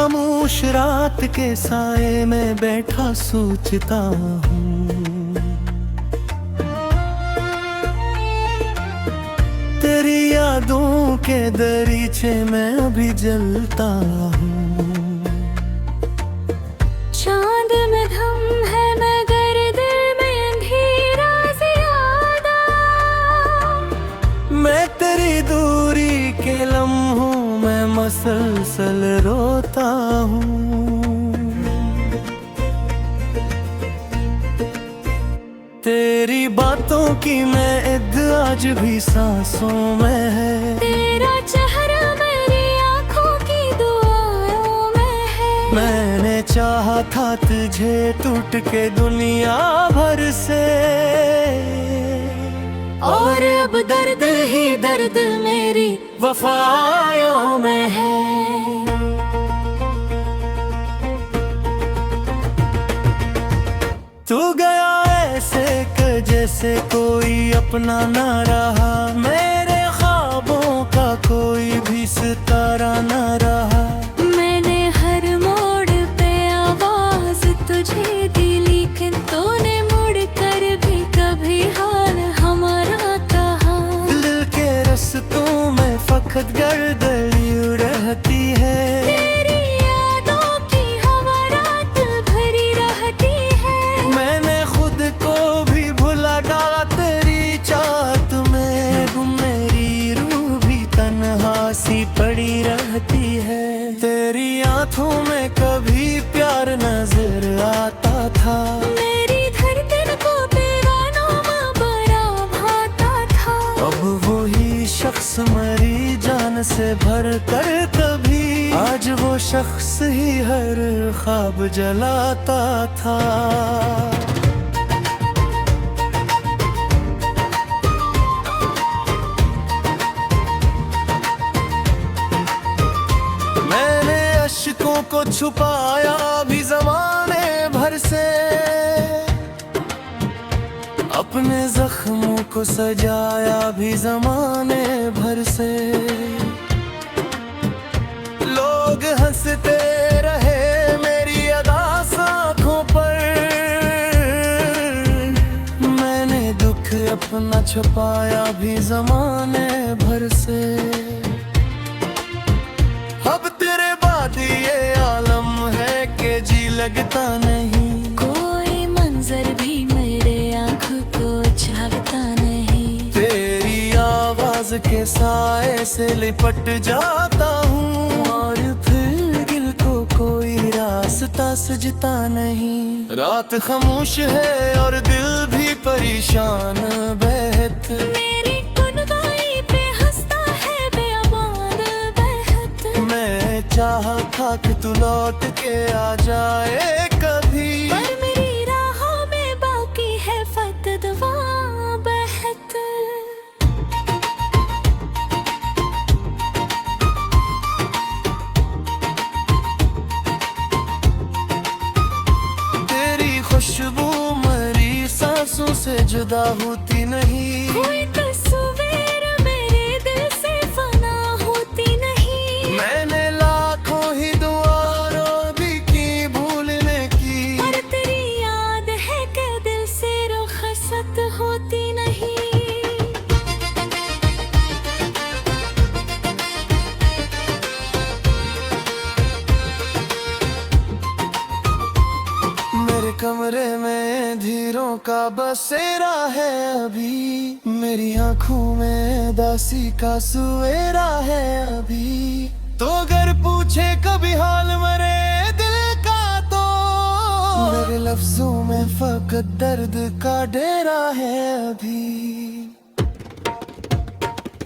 खामोश रात के साए में बैठा सोचता हूँ, तेरी यादों के दरीचे में अभी जलता हूँ। चांद में धम है मगर दिल में अंधेरा ज़्यादा, मैं तेरी दूरी के लम्हों में मसलसल रोता हूँ। तेरी बातों की मैं इद आज भी सांसों में है, तेरा चेहरा मेरी आँखों की दुआओं में है। मैंने चाहा था तुझे टूट के दुनिया भर से, और अब दर्द ही दर्द मेरी वफाओं में है। तू गया ऐसे कि जैसे कोई अपना ना रहा, मेरे ख्वाबों का कोई भी सितारा ना रहा। मैंने हर मोड़ पे आवाज तुझे दी, लेकिन तूने मुड़ कर भी कभी हाल हमारा कहा। दिल के रस्तों में फकत गर्दली रहती है, तेरी यादों की हवा रात भरी रहती है। मैंने खुद को भी भुला डाला तेरी चाहत में, मेरी रूह भी तन्हा सी पड़ी रहती है। तेरी आंखों में कभी प्यार नजर आता था, मेरी धड़कन को तेरा नाम बड़ा भाता था। अब वही शख्स मरी जान से भर कर कभी, आज वो शख्स ही हर ख्वाब जलाता था। मैंने अश्कों को छुपाया भी ज़माने भर से, अपने जख्मों को सजाया भी ज़माने भर से। लोग हंसते रहे मेरी अदास आँखों पर, मैंने दुख अपना छुपाया भी ज़माने भर से। अब तेरे बाद ये आलम है कि जी लगता नहीं, कोई मंजर भी मेरे आँख को छावता नहीं। तेरी आवाज के साए से लिपट जाता हूँ, और फिर दिल को कोई रास्ता सजता नहीं। रात खामोश है और दिल भी परेशान बहत, मेरी कुनवाई पे हंसता है बेअबान बहत। मैं चाहा था कि तू लौट के आ जाए कभी, पर मेरी राहों में बाकी है फतवा बहत। तेरी खुशबू मरी सांसों से जुदा होती नहीं, कोई तस्वीर मेरे दिल से फना होती नहीं। मैंने लाखों ही दुआरों भी की भूलने की, पर तेरी याद है कि दिल से रुखसत होती नहीं। मेरे कमरे में धीरों का बसेरा है अभी, मेरी आंखों में दासी का सुएरा है अभी। तो अगर पूछे कभी हाल मरे दिल का, तो मेरे लफ्जों में फकत दर्द का डेरा है अभी।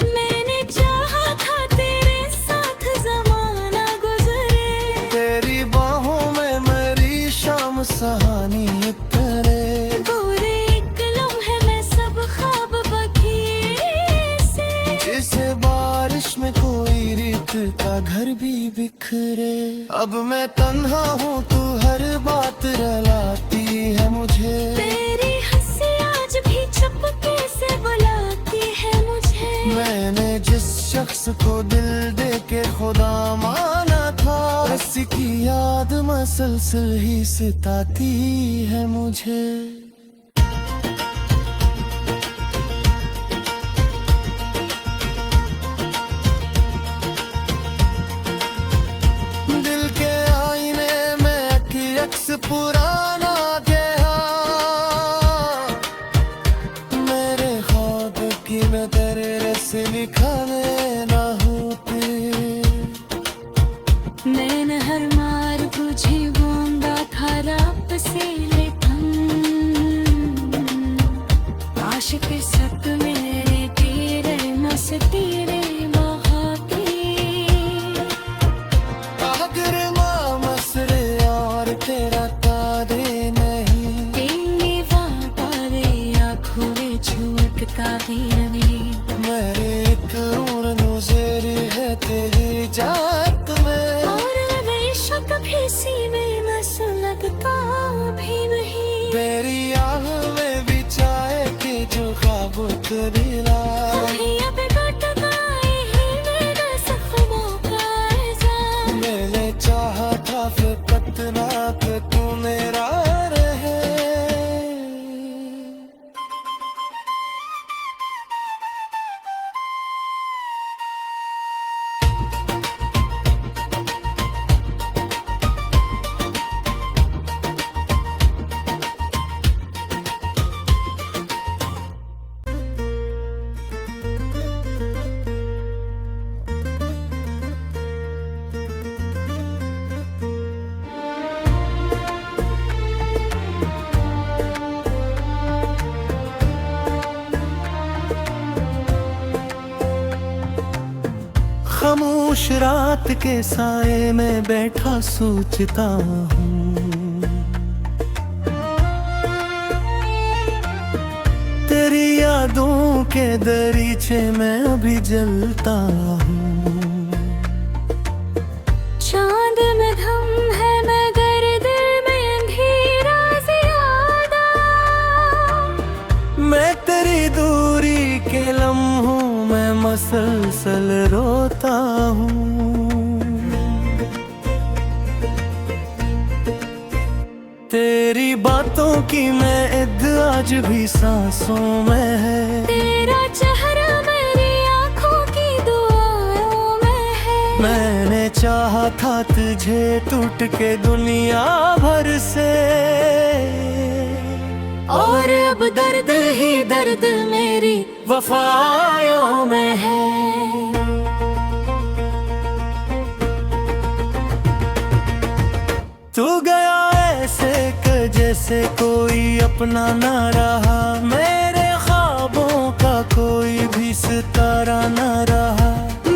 मैंने चाहा था तेरे साथ ज़माना गुजरे, तेरी बाहों में मेरी शाम सहानी करे, पूरे एक लम्हे में सब ख्वाब बखेरे से। जिसे बारिश में कोई रेत का घर भी बिखरे। अब मैं तन्हा हूँ, तू हर बात रलाती है मुझे, तेरी हंसी आज भी चुपके से बुलाती है मुझे। मैंने जिस शख्स को दिल दे के खुदा माना था, उदासी की याद मसलसल ही सताती है मुझे। दिल के आईने में अक्स पुराना गया, मेरे ख्वाब की मैं तेरे से निकाले ना होते। नैन हर मार बुझे बूंदा था रब से लेखन, आशिक सत मेरे तेरे नस तेरे बहाते। अगर माँ मसरे और तेरा तारे नहीं, तेरे वातारे आँखों में झूठता भी नहीं। मेरे एक उड़नू ज़ेर है तेरी जात में, और बेशक भी सीने में सुलगता भी नहीं। तेरी आह में बिछाए के जो ख्वाब दिला, अब कट गए हैं मेरे सपनों का एहसास। मैंने चाहा था फिकत ना कि तू मेरा रहे। खामोश रात के साए में बैठा सोचता हूँ, तेरी यादों के दरीचे में अभी जलता हूँ। चांद में धम है मगर दिल में अंधेरा ज़्यादा। मैं तेरी दूरी के लम्हों में मसलसल रोता हूँ। तेरी बातों की मैं इद आज भी सांसों में है, तेरा चेहरा मेरी आँखों की दुआओं में है। मैंने चाहा था तुझे टूट के दुनिया भर से, और अब दर्द ही दर्द मेरी वफायों में है। तू गया ऐसे कि जैसे कोई अपना ना रहा, मेरे ख्वाबों का कोई भी सितारा ना रहा।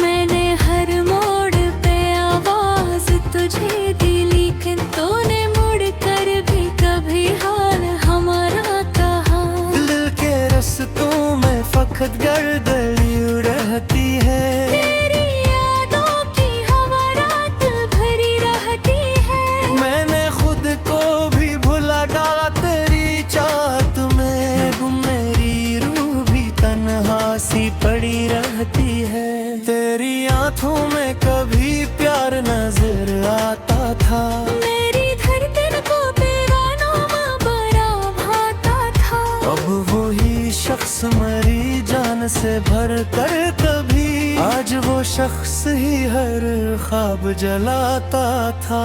मैंने हर मोड़ पे आवाज तुझे दी, लेकिन तूने मुड़ कर भी कभी हाल हमारा कहा। दिल के रस्तों में फकत गर्दली रहती है, तेरी यादों की हवा रात भरी रहती है। मैंने खुद को भी भुला डाला तेरी चाहत में, मेरी रूह भी तन्हा सी पड़ी रहती है। तेरी आंखों में कभी प्यार नजर आता था, मेरी धड़कन को तेरा नाम बड़ा भाता था। अब वही शख्स मरी जान से भर कर कभी, आज वो शख्स ही हर ख्वाब जलाता था।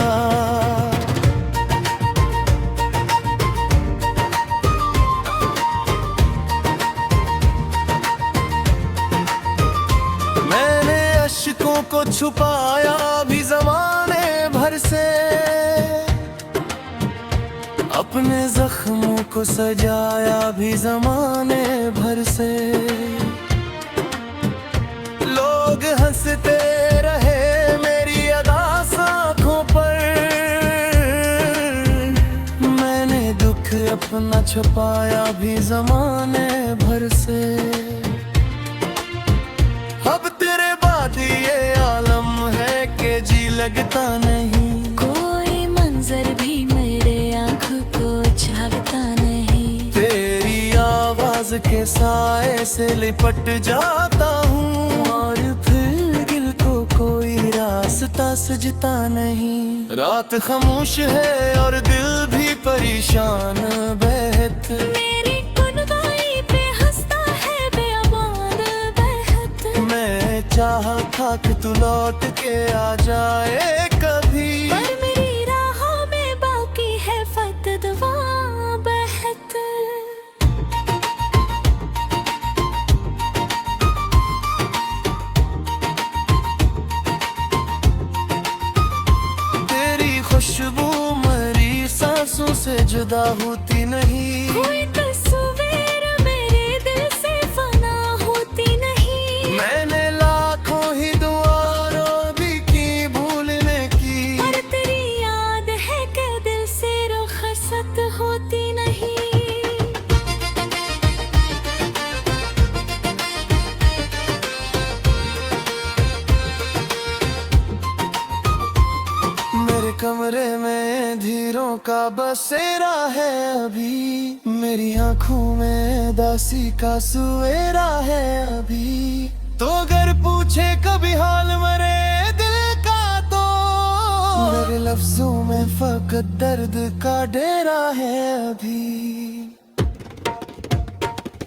मैंने अश्कों को छुपाया भी जमाने भर से, अपने जख्मों को सजाया भी जमाने भर से। लोग हंसते रहे मेरी अदास आँखों पर, मैंने दुख अपना छुपाया भी जमाने भर से। अब तेरे बाद ये आलम है कि जी लगता नहीं, कोई मंजर भी मेरे आँख को झालता नहीं। तेरी आवाज के साए से लिपट जाता हूँ, और फिर दिल को कोई रास्ता सजता नहीं। रात खामोश है और दिल भी परेशान बहत। मेरी कुनवाई पे हंसता है बेअबान बहत। मैं चाहा था कि तू लौट के आ जाए कभी, पर मेरी राहों में बाकी है फतवा बहत। तेरी खुशबू मरी सांसों से जुदा होती नहीं। कोई तस्वीर मेरे दिल से फना होती नहीं। मैंने लाखों ही दुआरों भी की भूलने की, पर तेरी याद है कि दिल से रुखसत होती नहीं। मेरे कमरे में धीरों का बसेरा है अभी। मेरी आंखों में दासी का सुएरा है अभी। तो अगर पूछे कभी हाल मरे दिल का, तो मेरे लफ्जों में फकत दर्द का डेरा है अभी।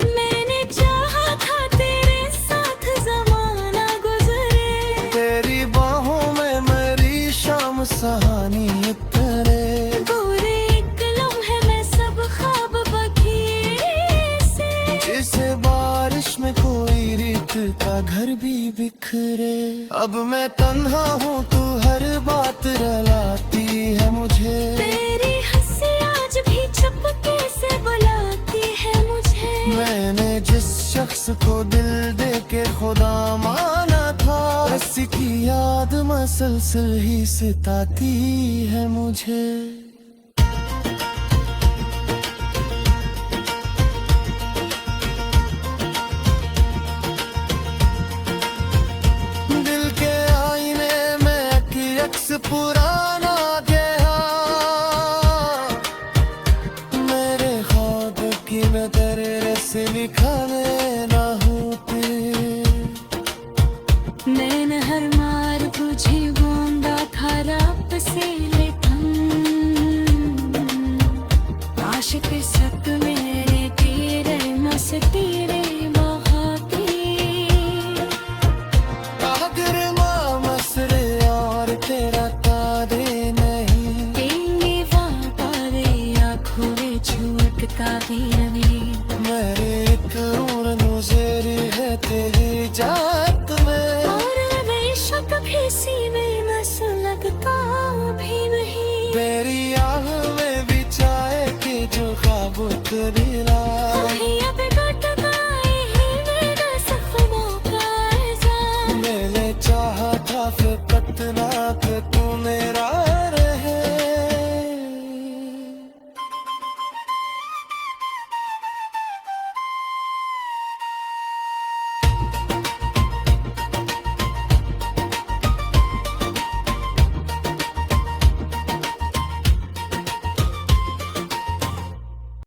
मैंने चाहा था तेरे साथ जमाना गुजरे। तेरी बाहों में मेरी शाम सहानी उतरे। पूरे एक लम्हे में सब ख्वाब बखेरे से। जैसे बारिश में कोई रेत का घर भी बिखरे। अब मैं तन्हा हूँ, तू हर बात रलाती है मुझे। तेरी हंसी आज भी चुपके से बुलाती है मुझे। मैंने जिस शख्स को दिल दे के खुदा माना था, उसी की याद मसलसल ही सताती है मुझे। दिल के आईने में एक अक्स पुराना गया। मेरे ख्वाब की मैं तेरे से लिखाने ना होते। नैन हर मार तुझे गोंदा था रात से लेखन। आशिक सत मेरे तेरे मस तेरे बहाती। आगर मसरे और तेरा तारे नहीं। तेरे वापारे आँखों में झूठता भी नहीं। मेरे करूर नुजेर है तेरे जा